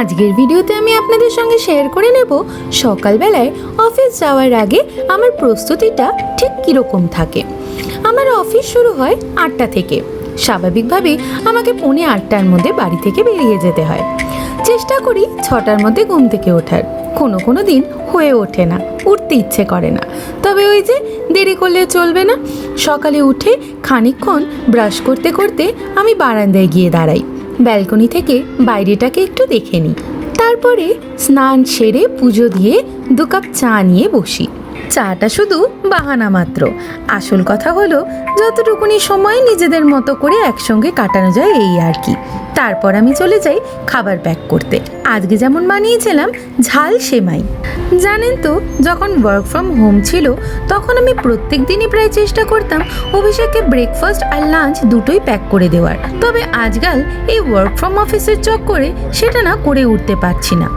আজকের ভিডিওতে আমি আপনাদের সঙ্গে শেয়ার করে নেব সকালবেলায় অফিস যাওয়ার আগে আমার প্রস্তুতিটা ঠিক কীরকম থাকে। আমার অফিস শুরু হয় 8টা থেকে। স্বাভাবিকভাবে আমাকে 7:45টার মধ্যে বাড়ি থেকে বেরিয়ে যেতে হয়। চেষ্টা করি 6টার মধ্যে ঘুম থেকে ওঠার। কোনো দিন হয়ে ওঠে না, উঠতে ইচ্ছে করে না। তবে ওই যে দেরি করলে চলবে না। সকালে উঠে খানিকক্ষণ ব্রাশ করতে করতে আমি বারান্দায় গিয়ে দাঁড়াই। ব্যালকনি থেকে বাইরেটাকে একটু দেখে নিই। তারপরে স্নান সেরে পুজো দিয়ে 2 কাপ চা নিয়ে বসি। চাটা শুধু বাহানা মাত্র। আসল কথা হলো যতটুকুনি সময় নিজেদের মতো করে একসঙ্গে কাটানো যায় এই আর কি। তারপর আমি চলে যাই খাবার প্যাক করতে। আজকে যেমন বানিয়েছিলাম ঝাল সেমাই। জানেন তো, যখন ওয়ার্ক ফ্রম হোম ছিল তখন আমি প্রত্যেক দিনই প্রায় চেষ্টা করতাম অভিষেককে ব্রেকফাস্ট আর লাঞ্চ দুটোই প্যাক করে দেওয়ার। তবে আজকাল এই ওয়ার্ক ফ্রম অফিসের চক্করে সেটা না করে উঠতে পারছি না।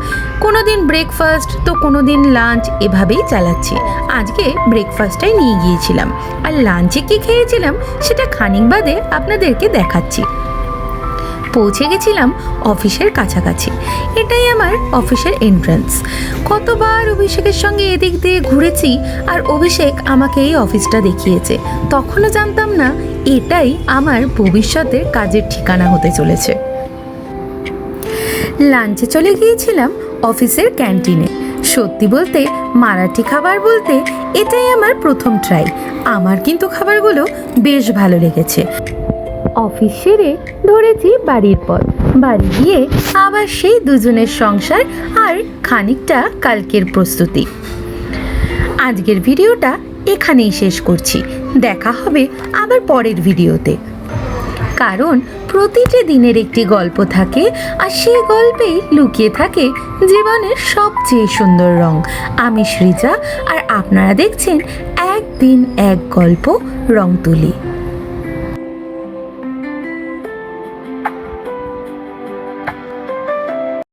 কোনো দিন ব্রেকফাস্ট তো কোনো দিন লাঞ্চ, এভাবেই চালাচ্ছি। আজকে ব্রেকফাস্টটাই নিয়ে গিয়েছিলাম, আর লাঞ্চে কি খেয়েছিলাম সেটা খানিক বাদে আপনাদেরকে দেখাচ্ছি। পৌঁছে গেছিলাম অফিসের কাছাকাছি। এটাই আমার অফিসের এন্ট্রান্স। কতবার অভিষেকের সঙ্গে এদিক দিয়ে ঘুরেছি, আর অভিষেক আমাকে এই অফিসটা দেখিয়েছে। তখনও জানতাম না এটাই আমার ভবিষ্যতের কাজের ঠিকানা হতে চলেছে। লাঞ্চে চলে গিয়েছিলাম অফিসের ক্যান্টিনে। সত্যি বলতে মারাঠি খাবার বলতে এটাই আমার প্রথম ট্রাই। আমার কিন্তু খাবারগুলো বেশ ভালো লেগেছে। অফিস সেরে ধরেছি বাড়ির পথ। বাড়ি গিয়ে আবার সেই দুজনের সংসার আর খানিকটা কালকের প্রস্তুতি। আজকের ভিডিওটা এখানেই শেষ করছি। দেখা হবে আবার পরের ভিডিওতে। কারণ প্রতিটি দিনের একটি গল্প থাকে, আর সেই গল্পেই লুকিয়ে থাকে জীবনের সবচেয়ে সুন্দর রং। আমি সৃজা, আর আপনারা দেখছেন একদিন এক গল্প রং তুলি।